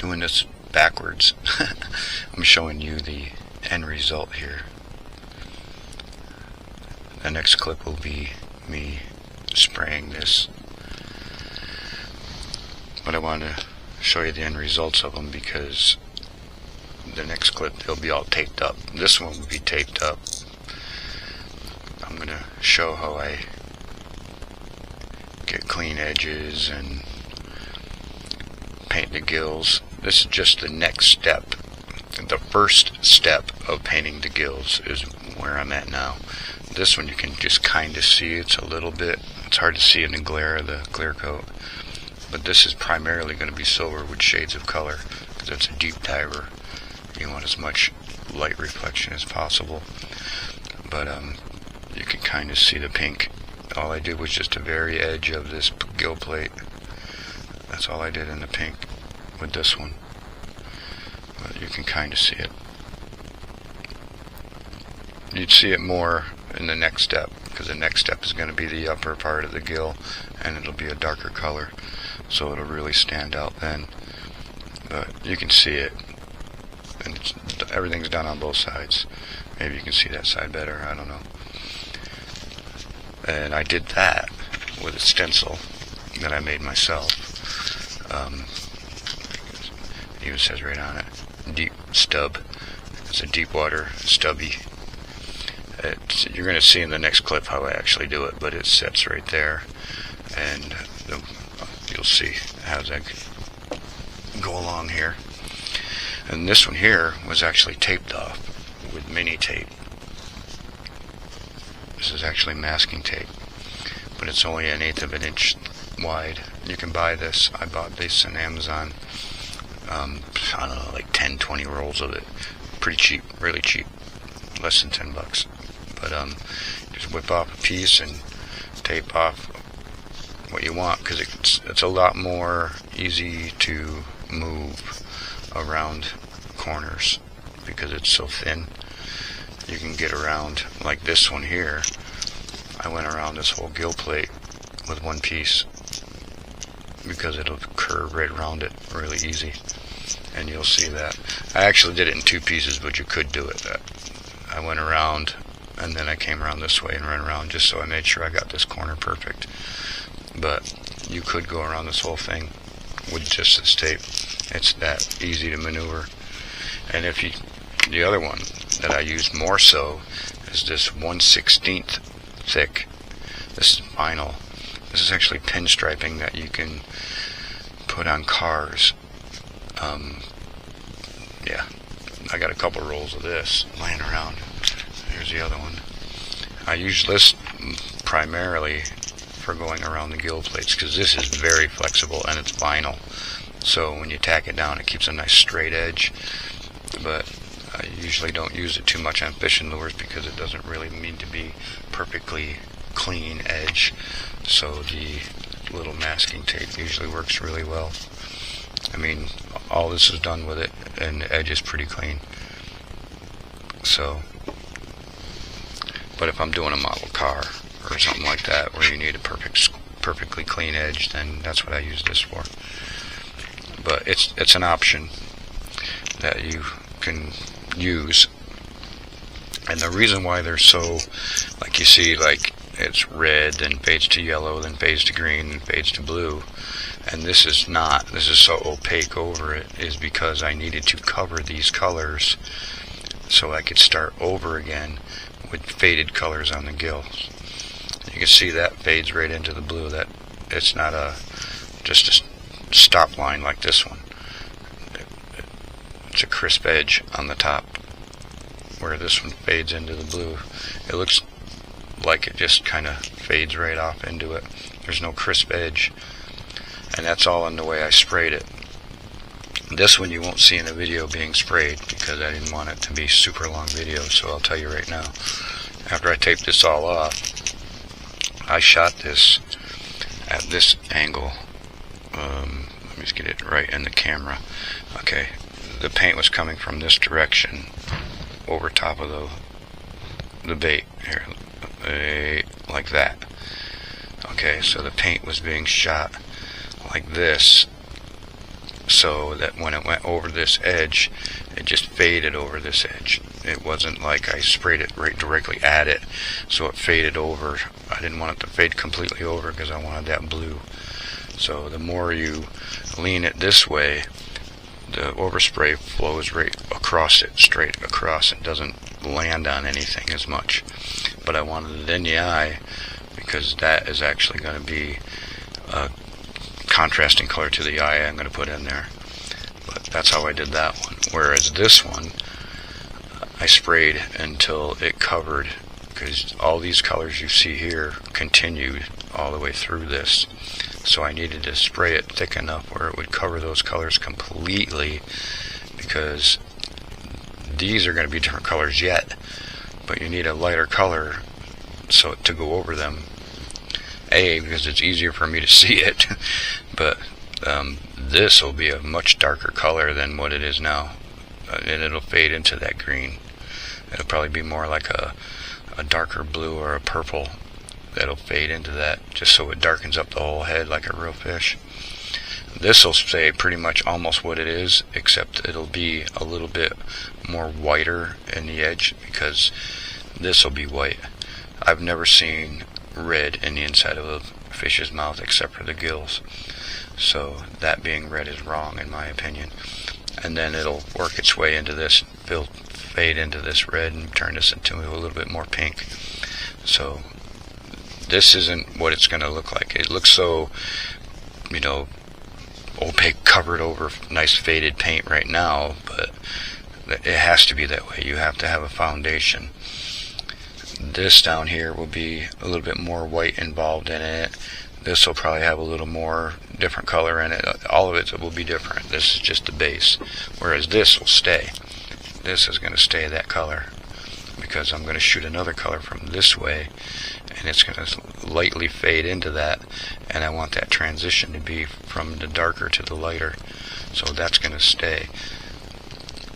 doing this backwards. I'm showing you the end result here. The next clip will be me spraying this, but I want to show you the end results of them because the next clip they'll be all taped up. This one will be taped up. I'm going to show how I get clean edges and paint the gills. This is just the next step. The first step of painting the gills is where I'm at now. This one you can just kind of see. It's hard to see in the glare of the clear coat, but this is primarily going to be silver with shades of color because it's a deep diver. You want as much light reflection as possible, but you can kind of see the pink. All I did was just the very edge of this gill plate. That's all I did in the pink with this one, but you can kind of see it. You'd see it more in the next step because the next step is going to be the upper part of the gill, and it'll be a darker color, so it'll really stand out then. But you can see it, and everything's done on both sides. Maybe you can see that side better, I don't know. And I did that with a stencil that I made myself. It even says right on it, deep stub. It's a deep water stubby. You're going to see in the next clip how I actually do it, but it sets right there, and you'll see how that go along here. And this one here was actually taped off with mini tape. This is actually masking tape, but it's only 1/8 of an inch wide. You can buy this. I bought this on Amazon. I don't know, like 10-20 rolls of it. Pretty cheap, really cheap, less than $10. But just whip off a piece and tape off what you want, because it's a lot more easy to move around corners because it's so thin. You can get around, like this one here. I went around this whole gill plate with one piece because it'll curve right around it really easy, and you'll see that. I actually did it in 2 pieces, but you could do it. I went around and then I came around this way and ran around just so I made sure I got this corner perfect. But you could go around this whole thing with just this tape. It's that easy to maneuver. And the other one that I use more so is this 1/16 thick. This is vinyl. This is actually pinstriping that you can put on cars. Yeah, I got a couple rolls of this laying around. Here's the other one. I use this primarily for going around the gill plates because this is very flexible and it's vinyl. So when you tack it down, it keeps a nice straight edge. But I usually don't use it too much on fishing lures because it doesn't really need to be perfectly clean edge. So the little masking tape usually works really well. I mean, all this is done with it, and the edge is pretty clean. So, but if I'm doing a model car or something like that where you need a perfectly clean edge, then that's what I use this for. But it's an option that you can use. And the reason why they're so, like you see, like it's red, then fades to yellow, then fades to green, then fades to blue, and this is so opaque over it, is because I needed to cover these colors so I could start over again with faded colors on the gills. You can see that fades right into the blue. That it's not just a stop line like this one. It's a crisp edge on the top, where this one fades into the blue. It looks like it just kind of fades right off into it. There's no crisp edge, and that's all in the way I sprayed it. This one you won't see in the video being sprayed because I didn't want it to be super long video, so I'll tell you right now. After I taped this all off, I shot this at this angle. Let me just get it right in the camera. Okay, the paint was coming from this direction over top of the bait here, like that. Okay, so the paint was being shot like this, so that when it went over this edge, it just faded over this edge. It wasn't like I sprayed it right directly at it, so it faded over. I didn't want it to fade completely over because I wanted that blue. So the more you lean it this way, the overspray flows right across it, straight across. It doesn't land on anything as much. But I wanted it in the eye because that is actually going to be a contrasting color to the eye I'm going to put in there. But that's how I did that one. Whereas this one, I sprayed until it covered, because all these colors you see here continued all the way through this. So I needed to spray it thick enough where it would cover those colors completely, because these are going to be different colors yet, but you need a lighter color so to go over them. A, because it's easier for me to see it, but this will be a much darker color than what it is now, and it'll fade into that green. It'll probably be more like a darker blue or a purple that'll fade into that, just so it darkens up the whole head like a real fish. This will stay pretty much almost what it is, except it'll be a little bit more whiter in the edge, because this will be white. I've never seen red in the inside of a fish's mouth except for the gills, so that being red is wrong in my opinion. And then it'll work its way into this, fade into this red and turn this into a little bit more pink. So this isn't what it's going to look like. It looks so, you know, opaque, covered over nice faded paint right now, but it has to be that way. You have to have a foundation. This down here will be a little bit more white involved in it. This will probably have a little more different color in it. All of it will be different. This is just the base, whereas this will stay. This is going to stay that color, because I'm going to shoot another color from this way, and it's going to lightly fade into that, and I want that transition to be from the darker to the lighter, so that's going to stay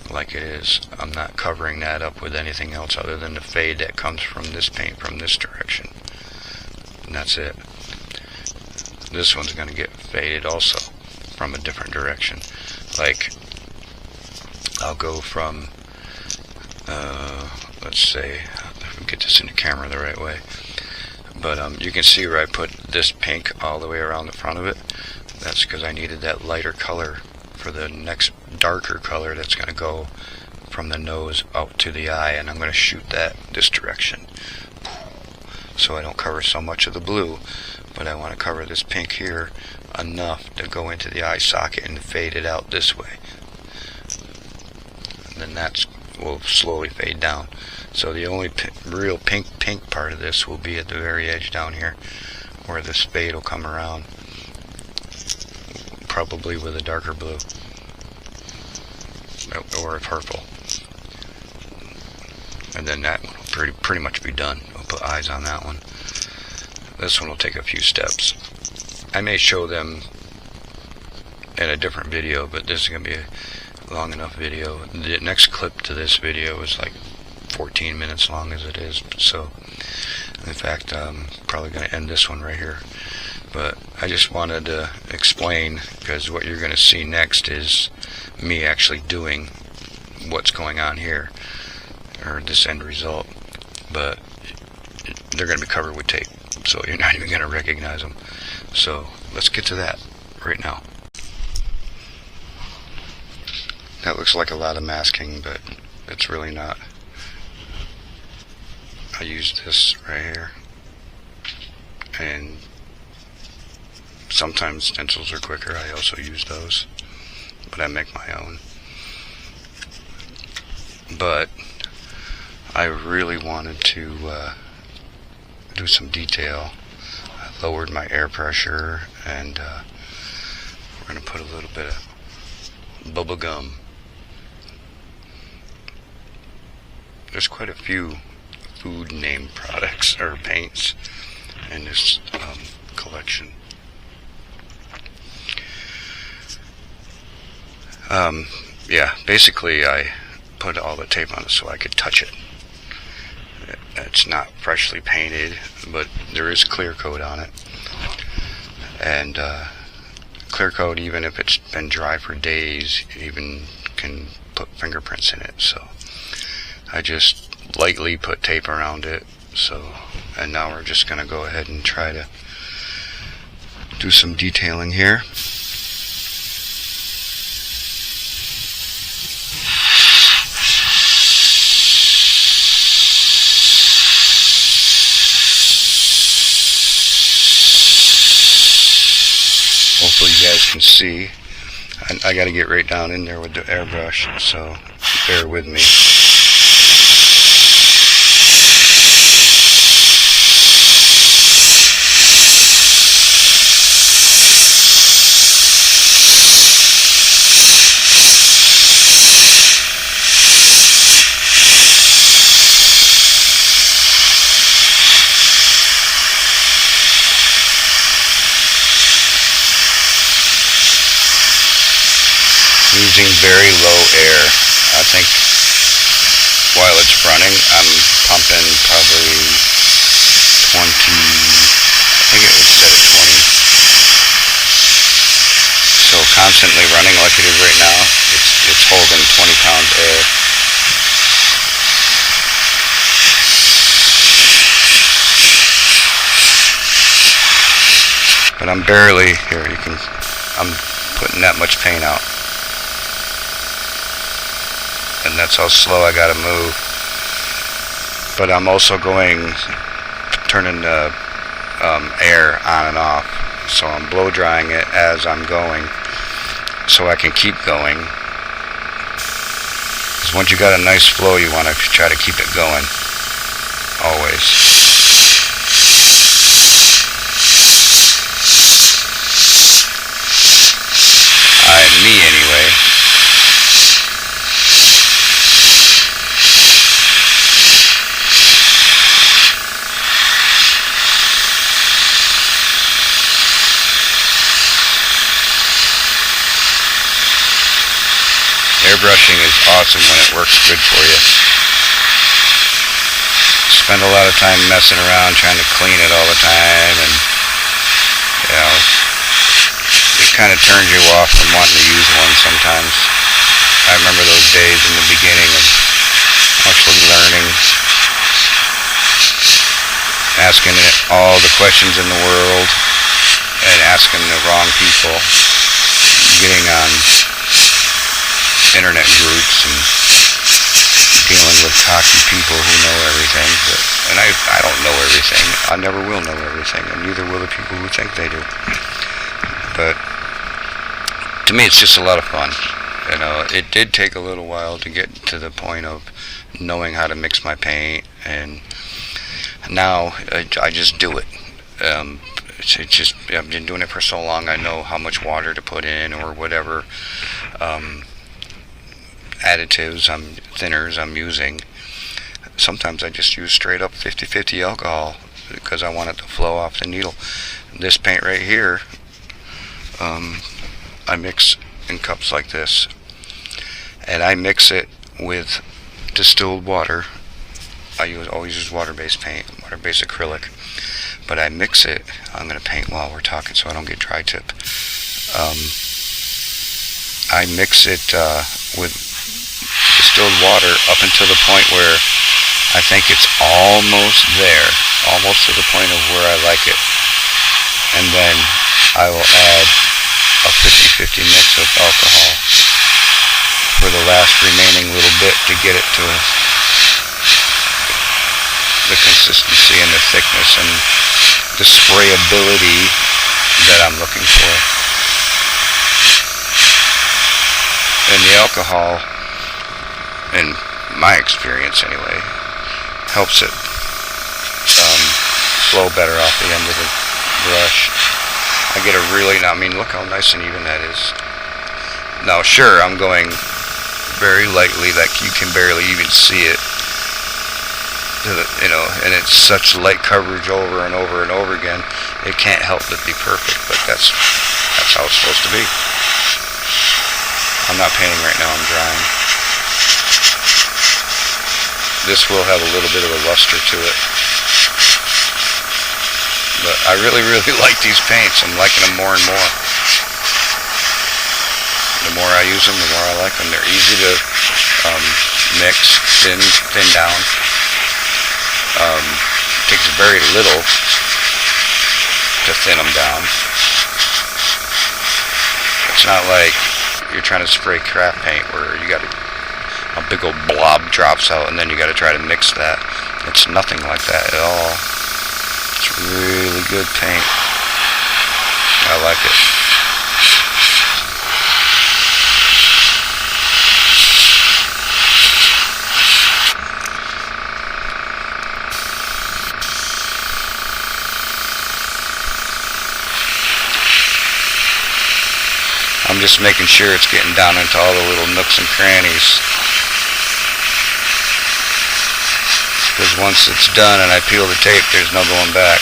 like it is. I'm not covering that up with anything else other than the fade that comes from this paint from this direction, and that's it. This one's going to get faded also from a different direction. Like, I'll go from let's say, if we get this in the camera the right way, but you can see where I put this pink all the way around the front of it. That's because I needed that lighter color for the next darker color that's going to go from the nose out to the eye, and I'm going to shoot that this direction, so I don't cover so much of the blue, but I want to cover this pink here enough to go into the eye socket and fade it out this way. And then that will slowly fade down. So the only real pink part of this will be at the very edge down here, where this fade will come around, probably with a darker blue or a purple. And then that one will pretty much be done. We'll put eyes on that one. This one will take a few steps. I may show them in a different video, but this is going to be a long enough video. The next clip to this video is like 14 minutes long as it is, so in fact I'm probably going to end this one right here. But I just wanted to explain, because what you're going to see next is me actually doing what's going on here, or this end result, but they're going to be covered with tape, so you're not even going to recognize them. So let's get to that right now. That looks like a lot of masking, but it's really not. I used this right here, and sometimes stencils are quicker. I also use those, but I make my own. But I really wanted to do some detail. I lowered my air pressure, and we're going to put a little bit of bubble gum. There's quite a few food name products or paints in this collection. Yeah, basically I put all the tape on it so I could touch it. It's not freshly painted, but there is clear coat on it, and clear coat, even if it's been dry for days, even can put fingerprints in it. So I just lightly put tape around it. So, and now we're just going to go ahead and try to do some detailing here. Hopefully you guys can see. I got to get right down in there with the airbrush, so bear with me. Using very low air. I think while it's running, I'm pumping probably 20, I think it was set at 20. So constantly running like it is right now, it's holding 20 pounds air. But I'm barely, I'm putting that much paint out. And that's how slow I gotta move. But I'm also turning the air on and off. So I'm blow drying it as I'm going, so I can keep going. Because once you got a nice flow, you want to try to keep it going, always. Me anyway. Airbrushing is awesome when it works good for you. Spend a lot of time messing around trying to clean it all the time, and you know, it kind of turns you off from wanting to use one sometimes. I remember those days in the beginning of actually learning, asking it all the questions in the world and asking the wrong people, getting on internet groups and dealing with cocky people who know everything. And I don't know everything. I never will know everything, and neither will the people who think they do. But to me, it's just a lot of fun. You know, it did take a little while to get to the point of knowing how to mix my paint, and now I just do it. It's just, I've been doing it for so long. I know how much water to put in, or whatever additives, thinners I'm using. Sometimes I just use straight up 50-50 alcohol because I want it to flow off the needle. This paint right here, I mix in cups like this, and I mix it with distilled water. I always use water-based paint, water-based acrylic, but I mix it. I'm going to paint while we're talking so I don't get dry tip. I mix it with distilled water up until the point where I think it's almost there, almost to the point of where I like it, and then I will add a 50-50 mix of alcohol for the last remaining little bit to get it to the consistency and the thickness and the sprayability that I'm looking for. And the alcohol, in my experience anyway, helps it flow better off the end of the brush. I get a really, I mean, look how nice and even that is. Now sure, I'm going very lightly, like you can barely even see it, you know, and it's such light coverage over and over and over again, it can't help but be perfect, but that's how it's supposed to be. I'm not painting right now, I'm drying. This will have a little bit of a luster to it. But I really, really like these paints. I'm liking them more and more. The more I use them, the more I like them. They're easy to mix, thin down. Takes very little to thin them down. It's not like you're trying to spray craft paint where you got a big old blob drops out and then you got to try to mix that. It's nothing like that at all. It's really good paint. I like it. I'm just making sure it's getting down into all the little nooks and crannies. Because once it's done and I peel the tape, there's no going back.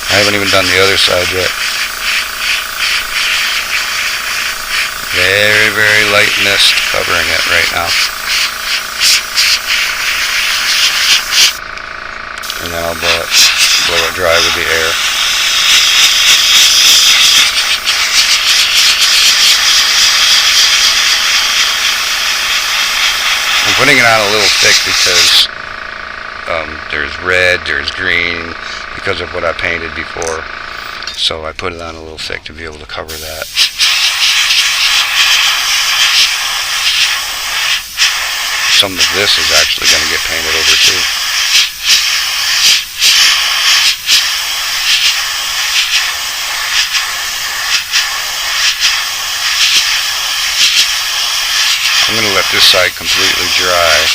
I haven't even done the other side yet. Very, very light mist covering it right now. And then I'll blow it dry with the air. I'm putting it on a little thick because there's red, there's green, because of what I painted before. So I put it on a little thick to be able to cover that. Some of this is actually going to get painted over too. I'm going to let this side completely dry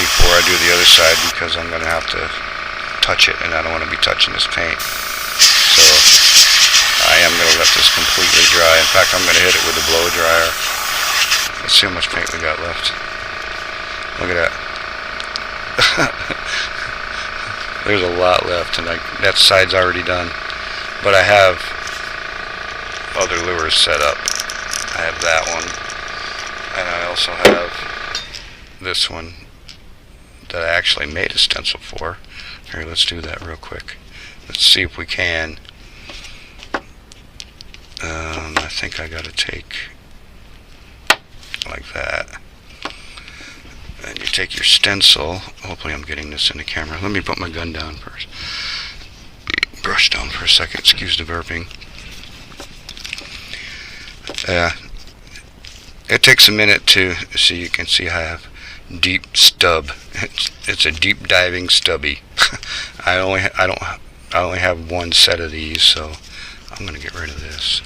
before I do the other side because I'm going to have to touch it and I don't want to be touching this paint. So I am going to let this completely dry. In fact, I'm going to hit it with a blow dryer. Let's see how much paint we got left. Look at that. There's a lot left and that side's already done. But I have other lures set up. I have that one. And I also have this one that I actually made a stencil for. Here, let's do that real quick. Let's see if we can. I think I gotta take like that. And you take your stencil. Hopefully I'm getting this in the camera. Let me put my gun down first. Brush down for a second. Excuse the burping. It takes a minute to see. You can see I have deep stub. It's a deep diving stubby. I only have one set of these, so I'm gonna get rid of this.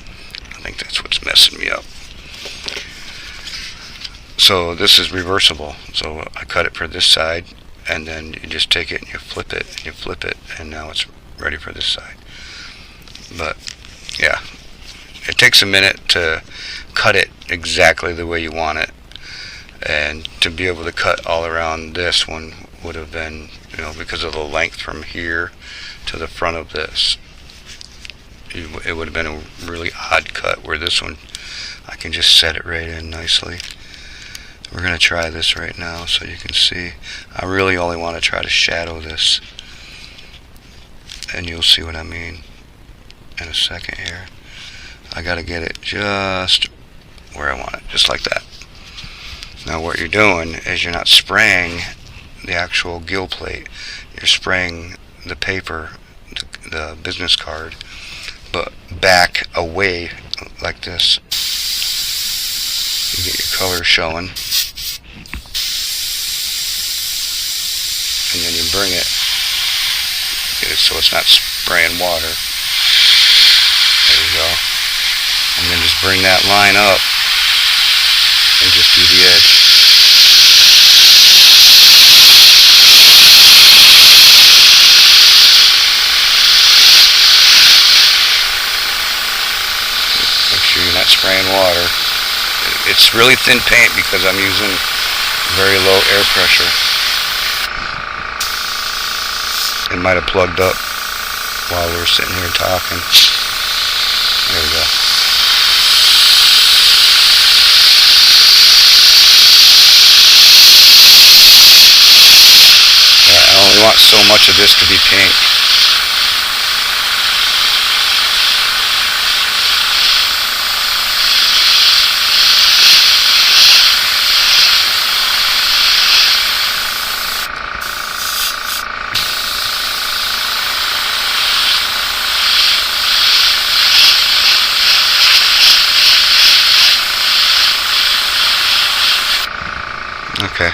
I think that's what's messing me up. So this is reversible. So I cut it for this side, and then you just take it and you flip it, and you flip it, and now it's ready for this side. But yeah, it takes a minute to cut it exactly the way you want it, and to be able to cut all around this one would have been, because of the length from here to the front of this, it would have been a really odd cut, where this one I can just set it right in nicely. We're going to try this right now so you can see. I really only want to try to shadow this, and you'll see what I mean in a second here. I got to get it just where I want it, just like that. Now what you're doing is you're not spraying the actual gill plate, you're spraying the paper, the business card, but back away like this. You get your color showing, and then you bring it, get it so it's not spraying water. There you go. And then just bring that line up and just do the edge. Make sure you're not spraying water. It's really thin paint because I'm using very low air pressure. It might have plugged up while we were sitting here talking. There we go. I only want so much of this to be pink. Okay,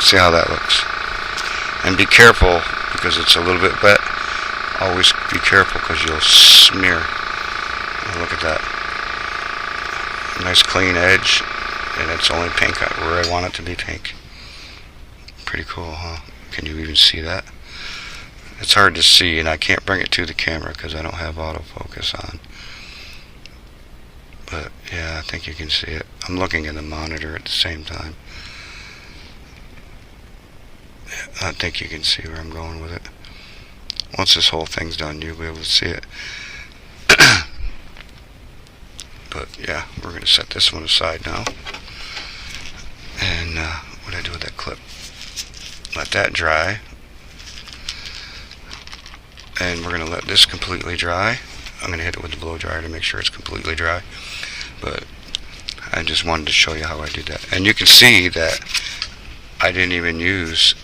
see how that looks. And be careful, because it's a little bit wet. Always be careful, because you'll smear. Oh, look at that. Nice clean edge, and it's only pink where I want it to be pink. Pretty cool, huh? Can you even see that? It's hard to see, and I can't bring it to the camera because I don't have autofocus on. But yeah, I think you can see it. I'm looking at the monitor at the same time. I think you can see where I'm going with it. Once this whole thing's done, you'll be able to see it. But yeah, we're going to set this one aside now. And what do I do with that clip? Let that dry. And we're going to let this completely dry. I'm going to hit it with the blow dryer to make sure it's completely dry. But I just wanted to show you how I do that. And you can see that I didn't even use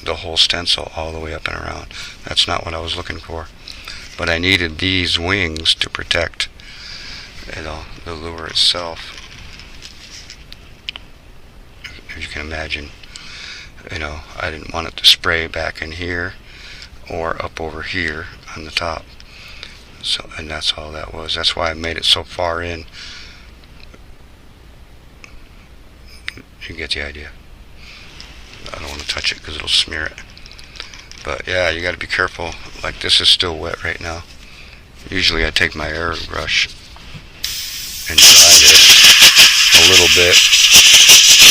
the whole stencil all the way up and around. That's not what I was looking for. But I needed these wings to protect, you know, the lure itself. If you can imagine, you know, I didn't want it to spray back in here or up over here on the top. So, and that's all that was. That's why I made it so far in. You get the idea. I don't want to touch it because it'll smear it. But yeah, you got to be careful. Like, this is still wet right now. Usually I take my airbrush and dry it a little bit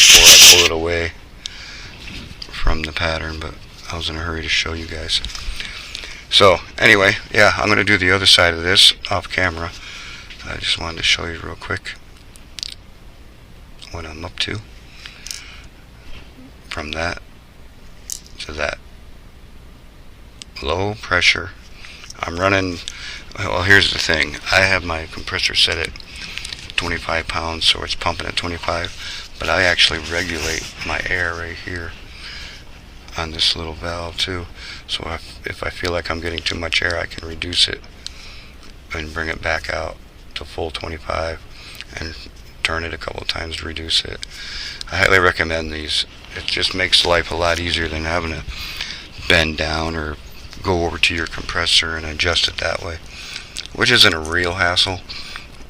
before I pull it away from the pattern, but I was in a hurry to show you guys. So anyway, yeah, I'm going to do the other side of this off camera. I just wanted to show you real quick what I'm up to. From that to that. Low pressure. I'm running, well, here's the thing. I have my compressor set at 25 pounds, so it's pumping at 25, but I actually regulate my air right here on this little valve too. So if I feel like I'm getting too much air, I can reduce it and bring it back out to full 25 and turn it a couple of times to reduce it. I highly recommend these. It just makes life a lot easier than having to bend down or go over to your compressor and adjust it that way, which isn't a real hassle.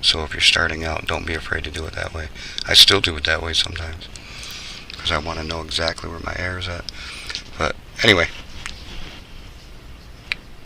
So if you're starting out, don't be afraid to do it that way. I still do it that way sometimes because I want to know exactly where my air is at. But anyway,